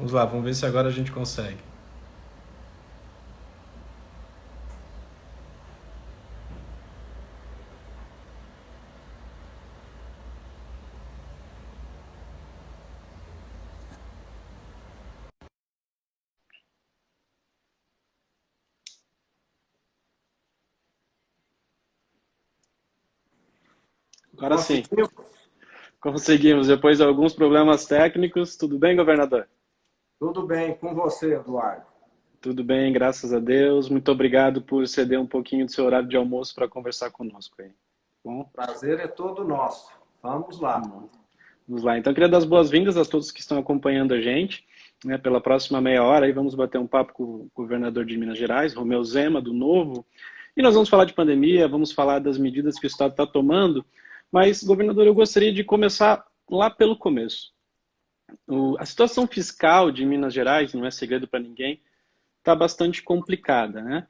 Vamos lá, vamos ver se agora a gente consegue. Agora sim, Conseguiu? conseguimos. Depois de alguns problemas técnicos, tudo bem, governador? Tudo bem com você, Eduardo. Tudo bem, graças a Deus. Muito obrigado por ceder um pouquinho do seu horário de almoço para conversar conosco aí. Bom, Prazer é todo nosso. Vamos lá. vamos lá. Então, eu queria dar as boas-vindas a todos que estão acompanhando a gente, né, pela próxima meia hora. Aí vamos bater um papo com o governador de Minas Gerais, Romeu Zema, do Novo. E nós vamos falar de pandemia, vamos falar das medidas que o Estado está tomando. Mas, governador, eu gostaria de começar lá pelo começo. A situação fiscal de Minas Gerais, não é segredo para ninguém, está bastante complicada, né?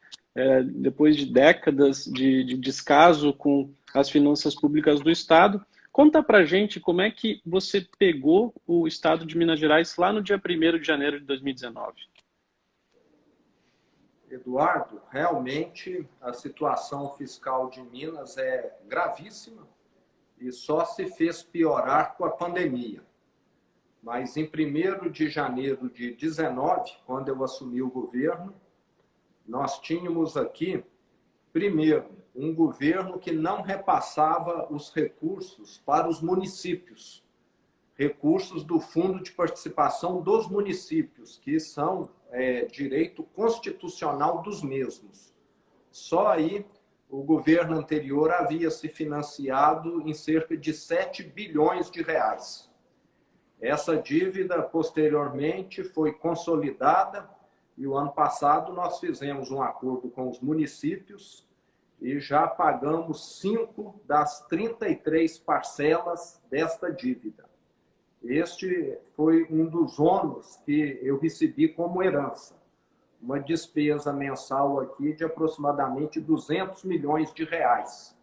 Depois de décadas de descaso com as finanças públicas do Estado, conta para a gente como é que você pegou o Estado de Minas Gerais lá no dia 1º de janeiro de 2019. Eduardo, realmente a situação fiscal de Minas é gravíssima e só se fez piorar com a pandemia. Mas em 1º de janeiro de 19, quando eu assumi o governo, nós tínhamos aqui, primeiro, um governo que não repassava os recursos para os municípios. Recursos do Fundo de Participação dos Municípios, que são direito constitucional dos mesmos. Só aí o governo anterior havia se financiado em cerca de 7 bilhões de reais. Essa dívida, posteriormente, foi consolidada e o ano passado nós fizemos um acordo com os municípios e já pagamos 5 das 33 parcelas desta dívida. Este foi um dos ônus que eu recebi como herança. Uma despesa mensal aqui de aproximadamente 200 milhões de reais.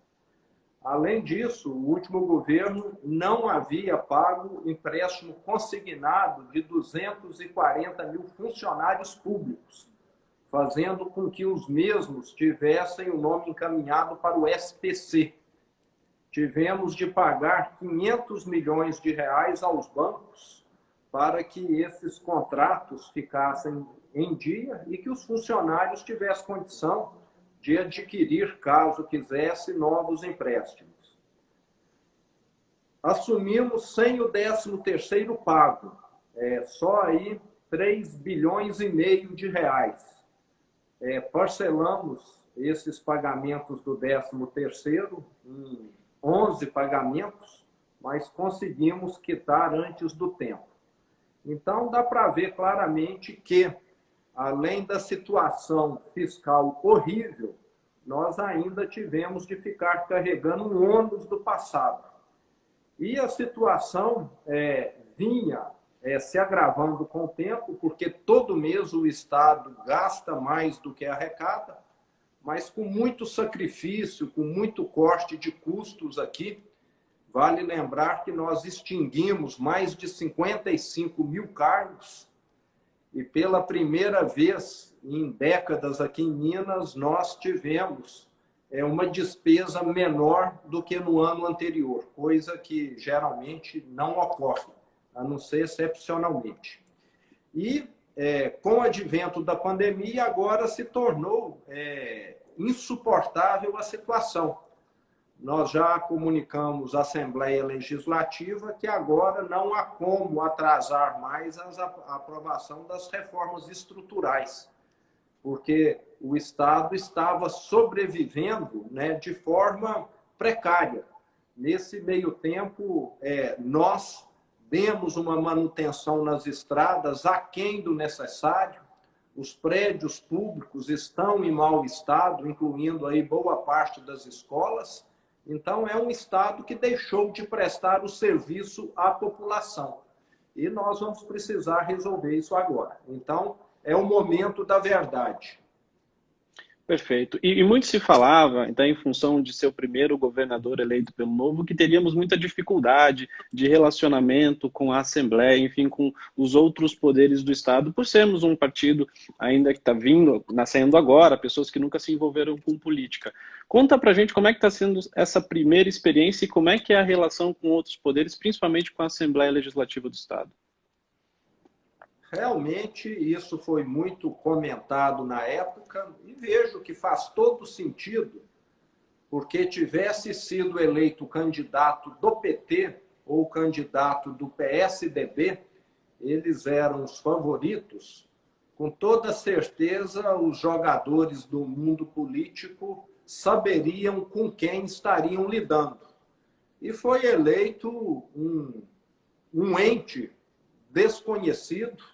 Além disso, o último governo não havia pago empréstimo consignado de 240 mil funcionários públicos, fazendo com que os mesmos tivessem o nome encaminhado para o SPC. Tivemos de pagar 500 milhões de reais aos bancos para que esses contratos ficassem em dia e que os funcionários tivessem condição de adquirir, caso quisesse, novos empréstimos. Assumimos sem o 13º pago, só aí 3 bilhões e meio de reais. Parcelamos esses pagamentos do 13º em 11 pagamentos, mas conseguimos quitar antes do tempo. Então, dá para ver claramente que, além da situação fiscal horrível, nós ainda tivemos de ficar carregando o ônus do passado. E a situação vinha se agravando com o tempo, porque todo mês o Estado gasta mais do que arrecada, mas com muito sacrifício, com muito corte de custos aqui. Vale lembrar que nós extinguimos mais de 55 mil cargos e pela primeira vez em décadas aqui em Minas nós tivemos uma despesa menor do que no ano anterior, coisa que geralmente não ocorre, a não ser excepcionalmente. E com o advento da pandemia, agora se tornou insuportável a situação. Nós já comunicamos à Assembleia Legislativa que agora não há como atrasar mais a aprovação das reformas estruturais, porque o Estado estava sobrevivendo, né, de forma precária. Nesse meio tempo, nós demos uma manutenção nas estradas aquém do necessário, os prédios públicos estão em mau estado, incluindo aí boa parte das escolas. Então, é um Estado que deixou de prestar o serviço à população. E nós vamos precisar resolver isso agora. Então, é o momento da verdade. Perfeito. E muito se falava, então, em função de ser o primeiro governador eleito pelo Novo, que teríamos muita dificuldade de relacionamento com a Assembleia, enfim, com os outros poderes do Estado, por sermos um partido ainda que está vindo, nascendo agora, pessoas que nunca se envolveram com política. Conta pra gente como é que está sendo essa primeira experiência e como é que é a relação com outros poderes, principalmente com a Assembleia Legislativa do Estado. Realmente, isso foi muito comentado na época e vejo que faz todo sentido, porque tivesse sido eleito candidato do PT ou candidato do PSDB, eles eram os favoritos, com toda certeza os jogadores do mundo político saberiam com quem estariam lidando. E foi eleito um ente desconhecido,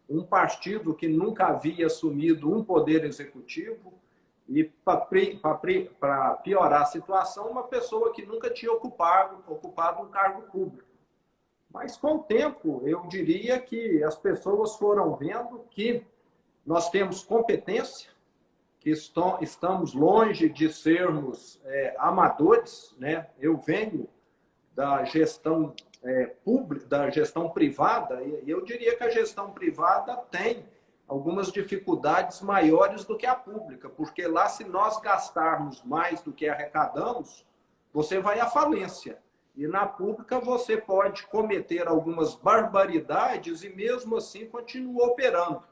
um partido que nunca havia assumido um poder executivo e, para piorar a situação, uma pessoa que nunca tinha ocupado um cargo público. Mas, com o tempo, eu diria que as pessoas foram vendo que nós temos competência, que estamos longe de sermos amadores, né? Eu venho da gestão pública, da gestão privada, e eu diria que a gestão privada tem algumas dificuldades maiores do que a pública, porque lá, se nós gastarmos mais do que arrecadamos, você vai à falência. E na pública você pode cometer algumas barbaridades e mesmo assim continua operando.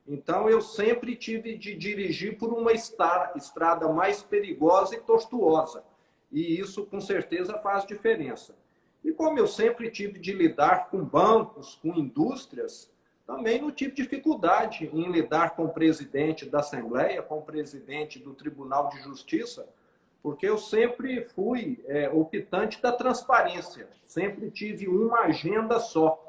Então eu sempre tive de dirigir por uma estrada mais perigosa e tortuosa. E isso com certeza faz diferença. E como eu sempre tive de lidar com bancos, com indústrias, também não tive dificuldade em lidar com o presidente da Assembleia, com o presidente do Tribunal de Justiça, porque eu sempre fui optante da transparência, sempre tive uma agenda só.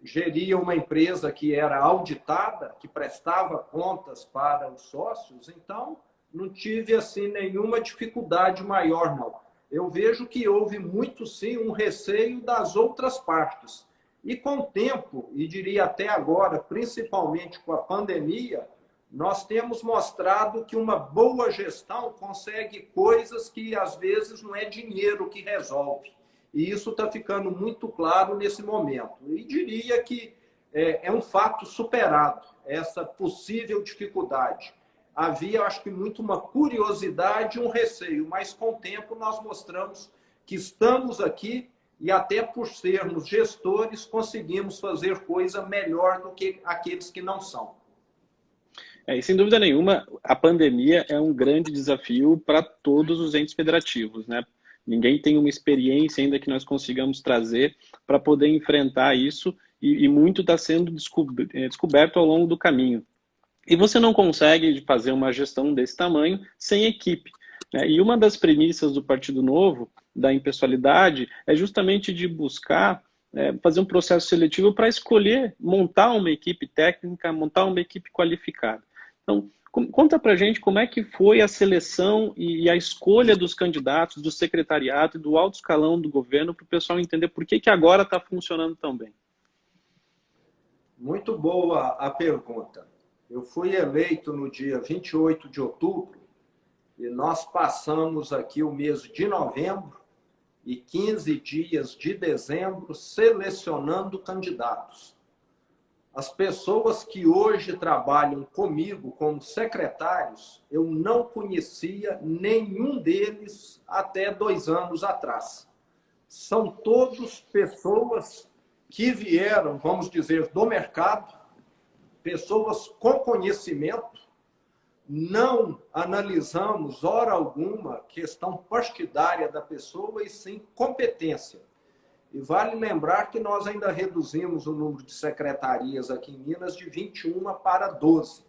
Geria uma empresa que era auditada, que prestava contas para os sócios, então não tive assim nenhuma dificuldade maior, não. Eu vejo que houve muito, sim, um receio das outras partes. E com o tempo, e diria até agora, principalmente com a pandemia, nós temos mostrado que uma boa gestão consegue coisas que, às vezes, não é dinheiro que resolve. E isso está ficando muito claro nesse momento. E diria que é um fato superado, essa possível dificuldade. Havia, acho que, muito uma curiosidade e um receio, mas com o tempo nós mostramos que estamos aqui e até por sermos gestores conseguimos fazer coisa melhor do que aqueles que não são. E sem dúvida nenhuma, a pandemia é um grande desafio para todos os entes federativos, né? Ninguém tem uma experiência ainda que nós consigamos trazer para poder enfrentar isso e muito está sendo descoberto ao longo do caminho. E você não consegue fazer uma gestão desse tamanho sem equipe, né? E uma das premissas do Partido Novo, da impessoalidade, é justamente de buscar fazer um processo seletivo para escolher, montar uma equipe técnica, montar uma equipe qualificada. Então, conta pra gente como é que foi a seleção e a escolha dos candidatos, do secretariado e do alto escalão do governo para o pessoal entender por que agora está funcionando tão bem. Muito boa a pergunta. Eu fui eleito no dia 28 de outubro e nós passamos aqui o mês de novembro e 15 dias de dezembro selecionando candidatos. As pessoas que hoje trabalham comigo como secretários, eu não conhecia nenhum deles até 2 anos atrás. São todos pessoas que vieram, vamos dizer, do mercado, pessoas com conhecimento. Não analisamos, hora alguma, questão partidária da pessoa, e sim competência. E vale lembrar que nós ainda reduzimos o número de secretarias aqui em Minas de 21 para 12.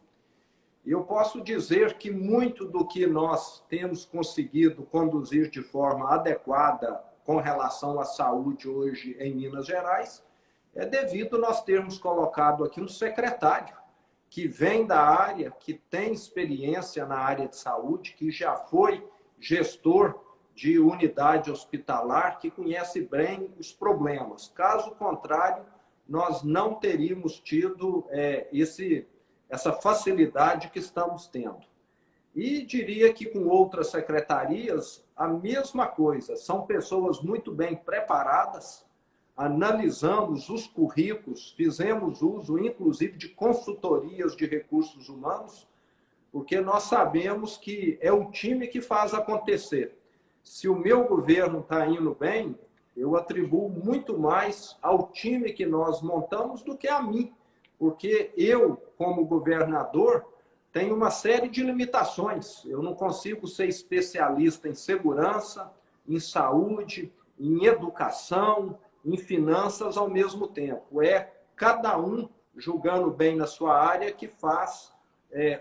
E eu posso dizer que muito do que nós temos conseguido conduzir de forma adequada com relação à saúde hoje em Minas Gerais é devido a nós termos colocado aqui um secretário que vem da área, que tem experiência na área de saúde, que já foi gestor de unidade hospitalar, que conhece bem os problemas. Caso contrário, nós não teríamos tido essa facilidade que estamos tendo. E diria que com outras secretarias, a mesma coisa. São pessoas muito bem preparadas, analisamos os currículos, fizemos uso, inclusive, de consultorias de recursos humanos, porque nós sabemos que é o time que faz acontecer. Se o meu governo está indo bem, eu atribuo muito mais ao time que nós montamos do que a mim, porque eu, como governador, tenho uma série de limitações. Eu não consigo ser especialista em segurança, em saúde, em educação, em finanças ao mesmo tempo. É cada um julgando bem na sua área que faz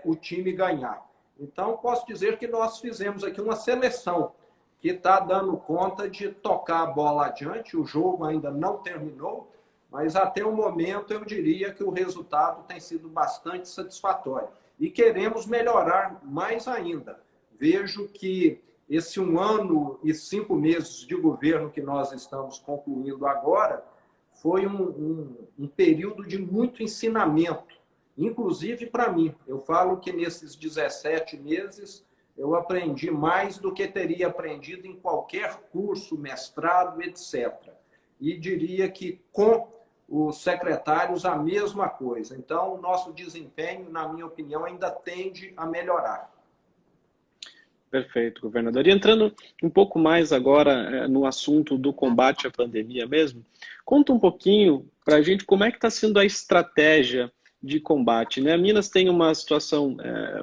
o time ganhar. Então, posso dizer que nós fizemos aqui uma seleção que está dando conta de tocar a bola adiante. O jogo ainda não terminou, mas até o momento eu diria que o resultado tem sido bastante satisfatório. E queremos melhorar mais ainda. Vejo que esse 1 ano e 5 meses de governo que nós estamos concluindo agora foi um período de muito ensinamento, inclusive para mim. Eu falo que nesses 17 meses eu aprendi mais do que teria aprendido em qualquer curso, mestrado, etc. E diria que com os secretários a mesma coisa. Então, o nosso desempenho, na minha opinião, ainda tende a melhorar. Perfeito, governador. E entrando um pouco mais agora no assunto do combate à pandemia mesmo, conta um pouquinho para a gente como é que está sendo a estratégia de combate, né? Minas tem uma situação,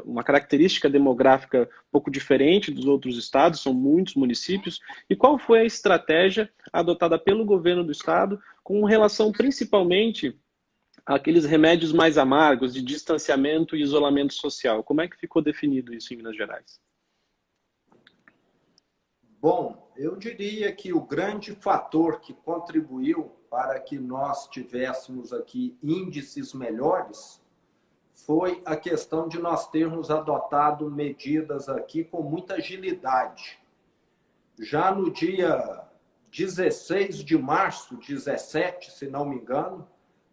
uma característica demográfica um pouco diferente dos outros estados, são muitos municípios. E qual foi a estratégia adotada pelo governo do estado com relação principalmente àqueles remédios mais amargos de distanciamento e isolamento social? Como é que ficou definido isso em Minas Gerais? Bom, eu diria que o grande fator que contribuiu para que nós tivéssemos aqui índices melhores foi a questão de nós termos adotado medidas aqui com muita agilidade. Já no dia 16 de março, 17, se não me engano,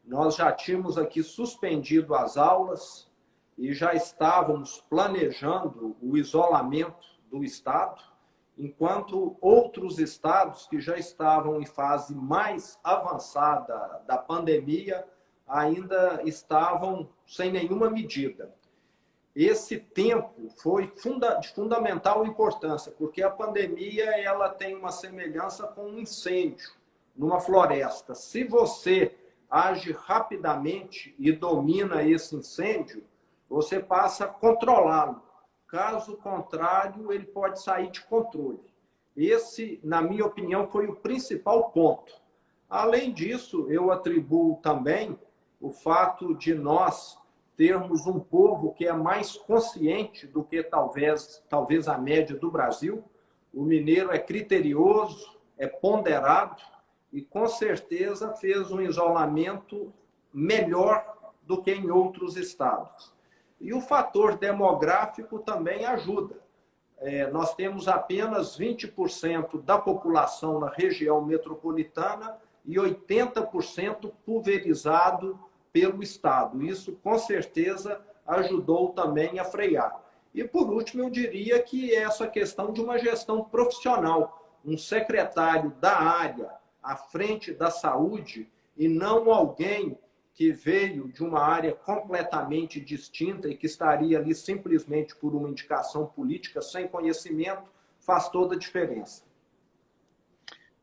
nós já tínhamos aqui suspendido as aulas e já estávamos planejando o isolamento do estado, enquanto outros estados que já estavam em fase mais avançada da pandemia ainda estavam sem nenhuma medida. Esse tempo foi de fundamental importância, porque a pandemia ela tem uma semelhança com um incêndio numa floresta. Se você age rapidamente e domina esse incêndio, você passa a controlá-lo. Caso contrário, ele pode sair de controle. Esse, na minha opinião, foi o principal ponto. Além disso, eu atribuo também o fato de nós termos um povo que é mais consciente do que talvez a média do Brasil. O mineiro é criterioso, é ponderado e, com certeza, fez um isolamento melhor do que em outros estados. E o fator demográfico também ajuda. Nós temos apenas 20% da população na região metropolitana e 80% pulverizado pelo estado. Isso, com certeza, ajudou também a frear. E, por último, eu diria que essa questão de uma gestão profissional, um secretário da área à frente da saúde e não alguém que veio de uma área completamente distinta e que estaria ali simplesmente por uma indicação política, sem conhecimento, faz toda a diferença.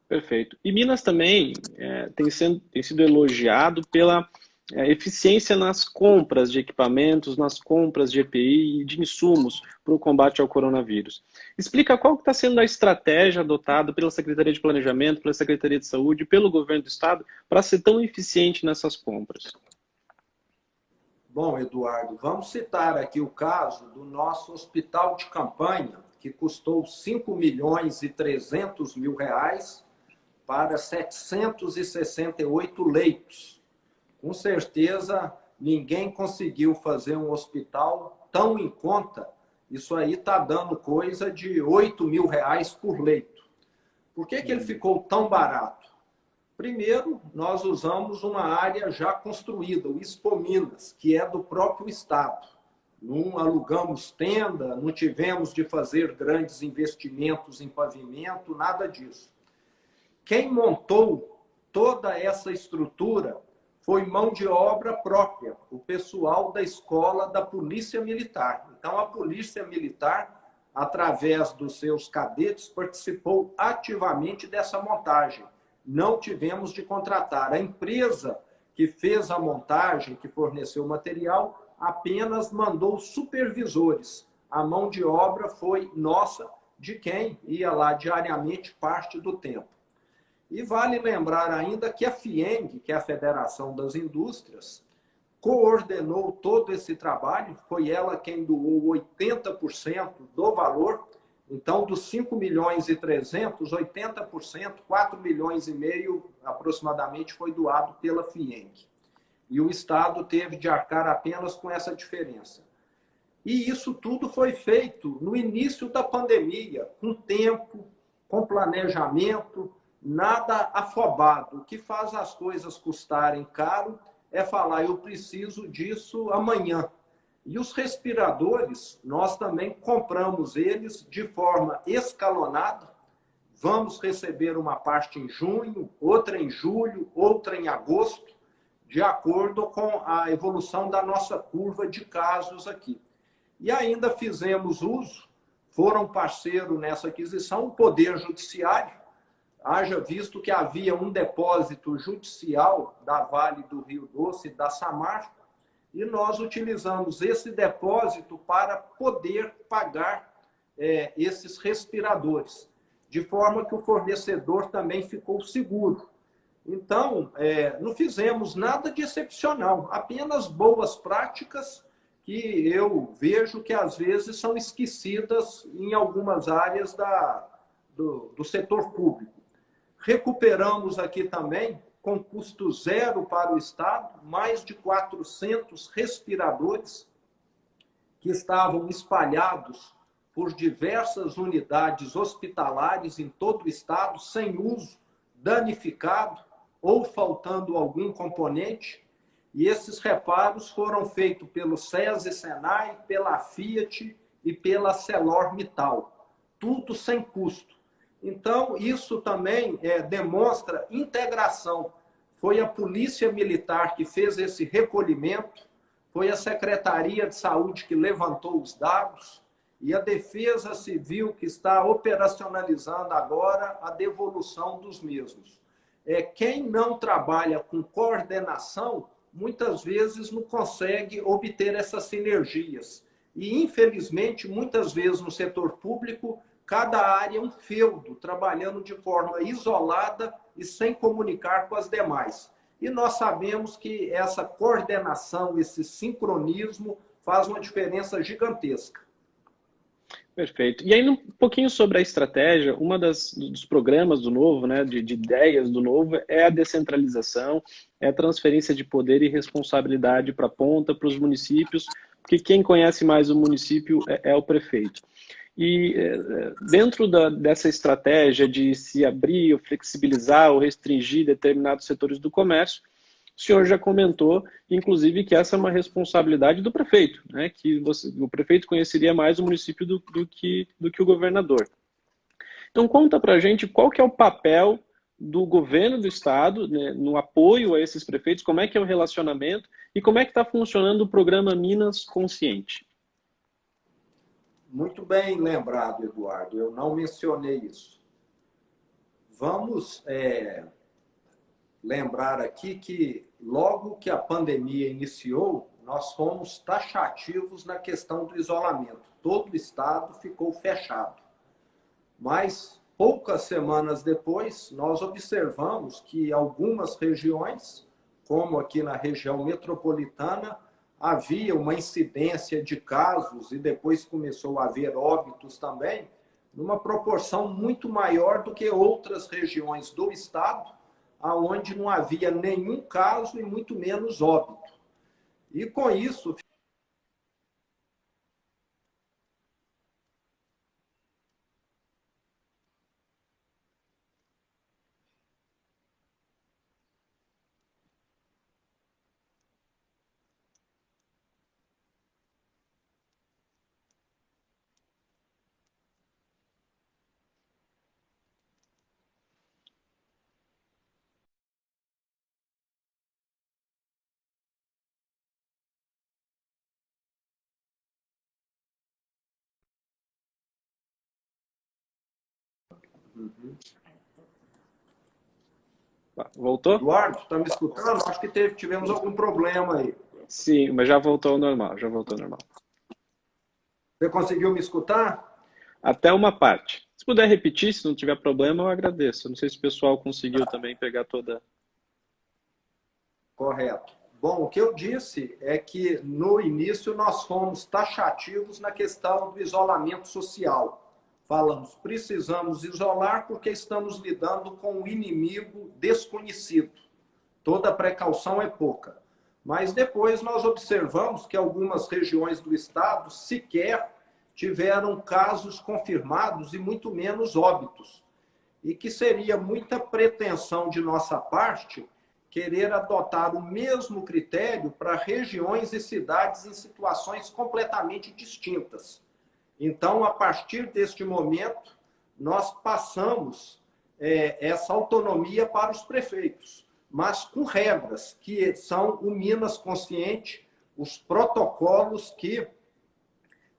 Perfeito. E Minas também tem sido elogiado pela eficiência nas compras de equipamentos, nas compras de EPI e de insumos para o combate ao coronavírus. Explica qual está sendo a estratégia adotada pela Secretaria de Planejamento, pela Secretaria de Saúde, pelo Governo do Estado, para ser tão eficiente nessas compras. Bom, Eduardo, vamos citar aqui o caso do nosso hospital de campanha, que custou R$ 5.300.000 para 768 leitos. Com certeza, ninguém conseguiu fazer um hospital tão em conta. Isso aí está dando coisa de R$ 8.000 por leito. Por que ele ficou tão barato? Primeiro, nós usamos uma área já construída, o Expo Minas, que é do próprio estado. não alugamos tenda, não tivemos de fazer grandes investimentos em pavimento, nada disso. Quem montou toda essa estrutura foi mão de obra própria, o pessoal da escola da Polícia Militar. Então, a Polícia Militar, através dos seus cadetes, participou ativamente dessa montagem. Não tivemos de contratar. A empresa que fez a montagem, que forneceu o material, apenas mandou supervisores. A mão de obra foi nossa, de quem ia lá diariamente parte do tempo. E vale lembrar ainda que a FIENG, que é a Federação das Indústrias, coordenou todo esse trabalho, foi ela quem doou 80% do valor. Então, dos 5 milhões e 300, 80%, 4 milhões e meio aproximadamente, foi doado pela FIENG. E o Estado teve de arcar apenas com essa diferença. E isso tudo foi feito no início da pandemia, com tempo, com planejamento, nada afobado. O que faz as coisas custarem caro é falar, eu preciso disso amanhã. E os respiradores, nós também compramos eles de forma escalonada. Vamos receber uma parte em junho, outra em julho, outra em agosto, de acordo com a evolução da nossa curva de casos aqui. E ainda fizemos uso, foram parceiro nessa aquisição, o Poder Judiciário, haja visto que havia um depósito judicial da Vale do Rio Doce, da Samarco, e nós utilizamos esse depósito para poder pagar esses respiradores, de forma que o fornecedor também ficou seguro. Então, não fizemos nada de excepcional, apenas boas práticas que eu vejo que às vezes são esquecidas em algumas áreas do setor público. Recuperamos aqui também, com custo zero para o Estado, mais de 400 respiradores que estavam espalhados por diversas unidades hospitalares em todo o Estado, sem uso, danificado ou faltando algum componente. E esses reparos foram feitos pelo SESI, Senai, pela Fiat e pela ArcelorMittal. Tudo sem custo. Então, isso também demonstra integração. Foi a Polícia Militar que fez esse recolhimento, foi a Secretaria de Saúde que levantou os dados e a Defesa Civil que está operacionalizando agora a devolução dos mesmos. Quem não trabalha com coordenação, muitas vezes não consegue obter essas sinergias. E, infelizmente, muitas vezes no setor público, cada área é um feudo, trabalhando de forma isolada e sem comunicar com as demais. E nós sabemos que essa coordenação, esse sincronismo, faz uma diferença gigantesca. Perfeito. E aí, um pouquinho sobre a estratégia, dos programas do Novo, né, de ideias do Novo, é a descentralização, é a transferência de poder e responsabilidade para a ponta, para os municípios, porque quem conhece mais o município é o prefeito. E dentro dessa estratégia de se abrir, ou flexibilizar ou restringir determinados setores do comércio, o senhor já comentou, inclusive, que essa é uma responsabilidade do prefeito, né? Que o prefeito conheceria mais o município do que o governador. Então, conta para a gente qual que é o papel do governo do estado, né, no apoio a esses prefeitos, como é que é o relacionamento e como é que está funcionando o programa Minas Consciente. Muito bem lembrado, Eduardo. Eu não mencionei isso. Vamos lembrar aqui que logo que a pandemia iniciou, nós fomos taxativos na questão do isolamento. Todo o estado ficou fechado. Mas poucas semanas depois, nós observamos que algumas regiões, como aqui na região metropolitana, havia uma incidência de casos e depois começou a haver óbitos também, numa proporção muito maior do que outras regiões do estado, onde não havia nenhum caso e muito menos óbito. E com isso, Uhum. Voltou? Eduardo, está me escutando? Acho que tivemos algum problema aí. Sim, mas já voltou ao normal, já voltou ao normal. Você conseguiu me escutar? Até uma parte. Se puder repetir, se não tiver problema, eu agradeço. Não sei se o pessoal conseguiu também pegar toda. Correto. Bom, o que eu disse é que no início nós fomos taxativos na questão do isolamento social. Falamos, precisamos isolar porque estamos lidando com um inimigo desconhecido. Toda precaução é pouca. Mas depois nós observamos que algumas regiões do estado sequer tiveram casos confirmados e muito menos óbitos. E que seria muita pretensão de nossa parte querer adotar o mesmo critério para regiões e cidades em situações completamente distintas. Então, a partir deste momento, nós passamos essa autonomia para os prefeitos, mas com regras que são o Minas Consciente, os protocolos que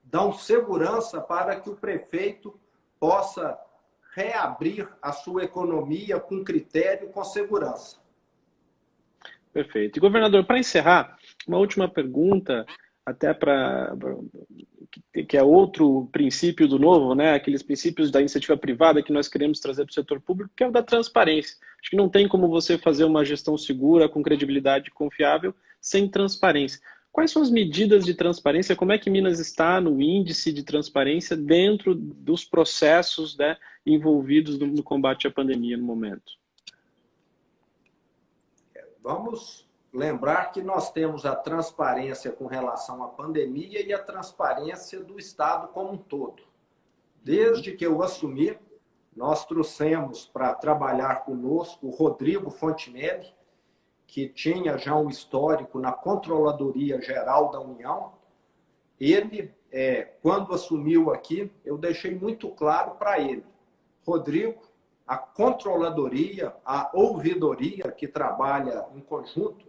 dão segurança para que o prefeito possa reabrir a sua economia com critério, com segurança. Perfeito. E, governador, para encerrar, uma última pergunta, até que é outro princípio do novo, né? Aqueles princípios da iniciativa privada que nós queremos trazer para o setor público, que é o da transparência. Acho que não tem como você fazer uma gestão segura, com credibilidade confiável, sem transparência. Quais são as medidas de transparência? Como é que Minas está no índice de transparência dentro dos processos, né, envolvidos no combate à pandemia no momento? Vamos lembrar que nós temos a transparência com relação à pandemia e a transparência do Estado como um todo. Desde que eu assumi, nós trouxemos para trabalhar conosco o Rodrigo Fontinelli, que tinha já um histórico na Controladoria Geral da União. Ele, quando assumiu aqui, eu deixei muito claro para ele, Rodrigo, a controladoria, a ouvidoria que trabalha em conjunto,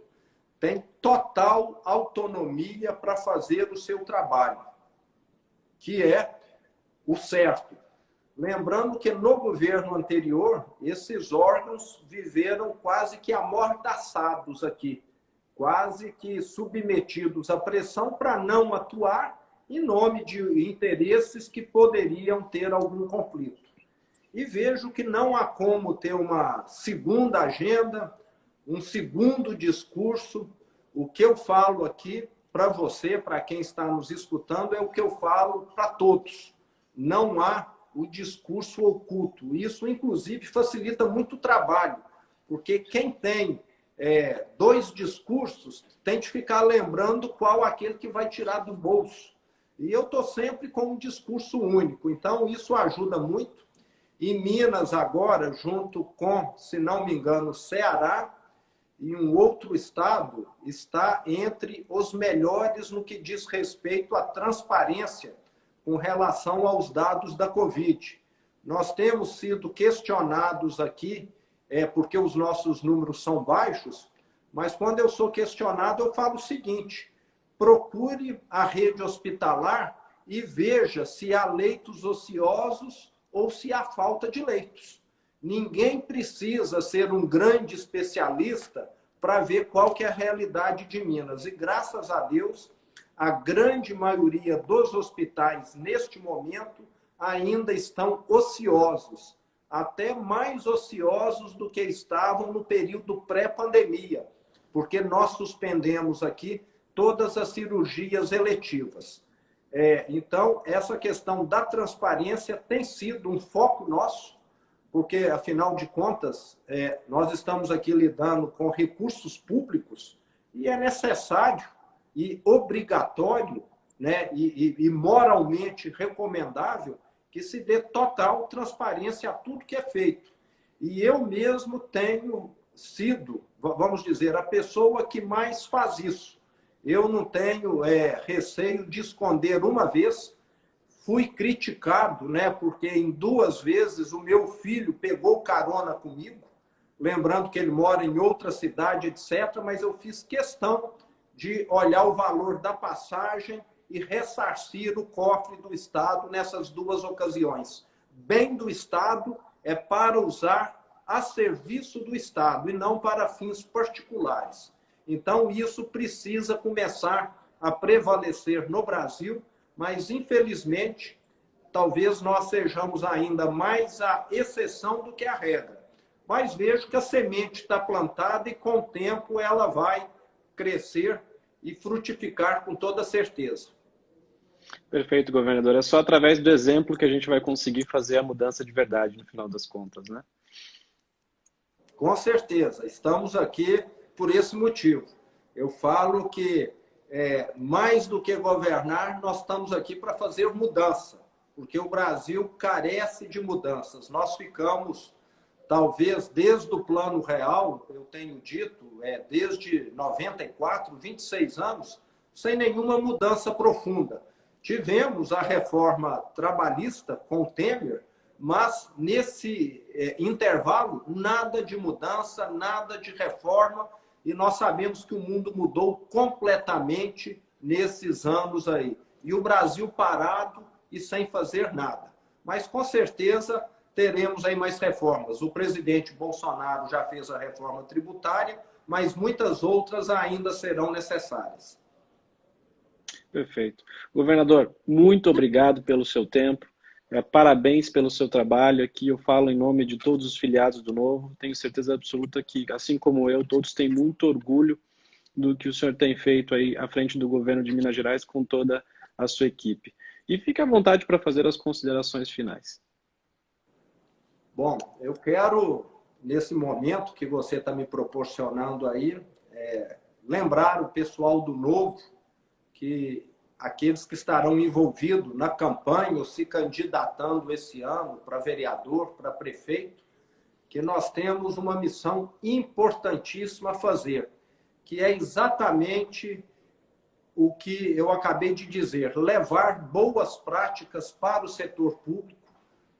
tem total autonomia para fazer o seu trabalho, que é o certo. Lembrando que no governo anterior, esses órgãos viveram quase que amordaçados aqui, quase que submetidos à pressão para não atuar em nome de interesses que poderiam ter algum conflito. E vejo que não há como ter uma segunda agenda, um segundo discurso. O que eu falo aqui para você, para quem está nos escutando, é o que eu falo para todos. Não há o discurso oculto. Isso, inclusive, facilita muito o trabalho, porque quem tem dois discursos tem de ficar lembrando qual aquele que vai tirar do bolso. E eu estou sempre com um discurso único. Então, isso ajuda muito. Em Minas, agora, junto com, se não me engano, Ceará e um outro estado, está entre os melhores no que diz respeito à transparência com relação aos dados da Covid. Nós temos sido questionados aqui, porque os nossos números são baixos, mas quando eu sou questionado, eu falo o seguinte, procure a rede hospitalar e veja se há leitos ociosos ou se há falta de leitos. Ninguém precisa ser um grande especialista para ver qual que é a realidade de Minas. E, graças a Deus, a grande maioria dos hospitais, neste momento, ainda estão ociosos. Até mais ociosos do que estavam no período pré-pandemia, porque nós suspendemos aqui todas as cirurgias eletivas. Então, essa questão da transparência tem sido um foco nosso, porque, afinal de contas, nós estamos aqui lidando com recursos públicos e é necessário e obrigatório, né, e moralmente recomendável que se dê total transparência a tudo que é feito. E eu mesmo tenho sido, vamos dizer, a pessoa que mais faz isso. Eu não tenho receio de esconder uma vez. Fui criticado, né, porque em 2 vezes o meu filho pegou carona comigo, lembrando que ele mora em outra cidade, etc., mas eu fiz questão de olhar o valor da passagem e ressarcir o cofre do Estado nessas 2 ocasiões. Bem do Estado é para usar a serviço do Estado e não para fins particulares. Então, isso precisa começar a prevalecer no Brasil, mas, infelizmente, talvez nós sejamos ainda mais a exceção do que a regra. Mas vejo que a semente está plantada e, com o tempo, ela vai crescer e frutificar com toda certeza. Perfeito, governador. É só através do exemplo que a gente vai conseguir fazer a mudança de verdade, no final das contas, né? Com certeza. Estamos aqui por esse motivo. Eu falo que, mais do que governar, nós estamos aqui para fazer mudança, porque o Brasil carece de mudanças. Nós ficamos, talvez, desde o Plano Real, eu tenho dito, desde 94, 26 anos, sem nenhuma mudança profunda. Tivemos a reforma trabalhista com o Temer, mas nesse intervalo, nada de mudança, nada de reforma, e nós sabemos que o mundo mudou completamente nesses anos aí. E o Brasil parado e sem fazer nada. Mas, com certeza, teremos aí mais reformas. O presidente Bolsonaro já fez a reforma tributária, mas muitas outras ainda serão necessárias. Perfeito. Governador, muito obrigado pelo seu tempo. Parabéns pelo seu trabalho. Aqui eu falo em nome de todos os filiados do Novo. Tenho certeza absoluta que, assim como eu, todos têm muito orgulho do que o senhor tem feito aí à frente do governo de Minas Gerais com toda a sua equipe. E fique à vontade para fazer as considerações finais. Bom, eu quero, nesse momento que você está me proporcionando aí, lembrar o pessoal do Novo que aqueles que estarão envolvidos na campanha ou se candidatando esse ano para vereador, para prefeito, que nós temos uma missão importantíssima a fazer, que é exatamente o que eu acabei de dizer, levar boas práticas para o setor público.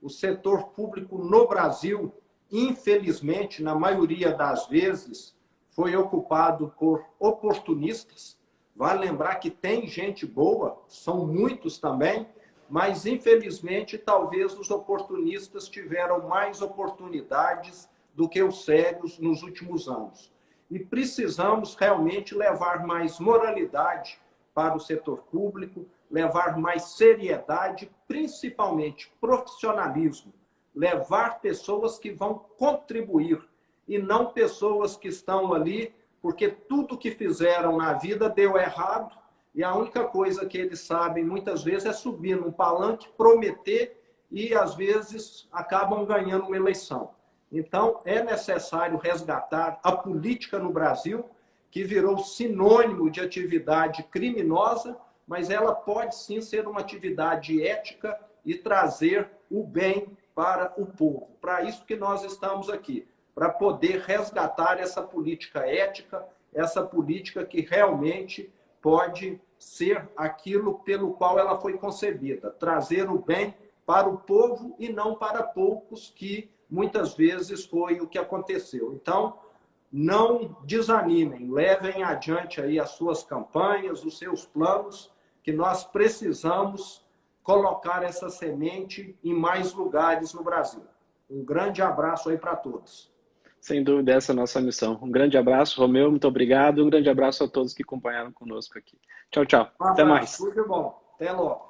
O setor público no Brasil, infelizmente, na maioria das vezes, foi ocupado por oportunistas. Vale lembrar que tem gente boa, são muitos também, mas, infelizmente, talvez os oportunistas tiveram mais oportunidades do que os sérios nos últimos anos. E precisamos realmente levar mais moralidade para o setor público, levar mais seriedade, principalmente profissionalismo, levar pessoas que vão contribuir e não pessoas que estão ali porque tudo que fizeram na vida deu errado e a única coisa que eles sabem muitas vezes é subir num palanque, prometer e às vezes acabam ganhando uma eleição. Então é necessário resgatar a política no Brasil, que virou sinônimo de atividade criminosa, mas ela pode sim ser uma atividade ética e trazer o bem para o povo. Para isso que nós estamos aqui, para poder resgatar essa política ética, essa política que realmente pode ser aquilo pelo qual ela foi concebida, trazer o bem para o povo e não para poucos, que muitas vezes foi o que aconteceu. Então, não desanimem, levem adiante aí as suas campanhas, os seus planos, que nós precisamos colocar essa semente em mais lugares no Brasil. Um grande abraço aí para todos. Sem dúvida, essa é a nossa missão. Um grande abraço, Romeu, muito obrigado. Um grande abraço a todos que acompanharam conosco aqui. Tchau, tchau. Um abraço, Até mais. tudo de bom. Até logo.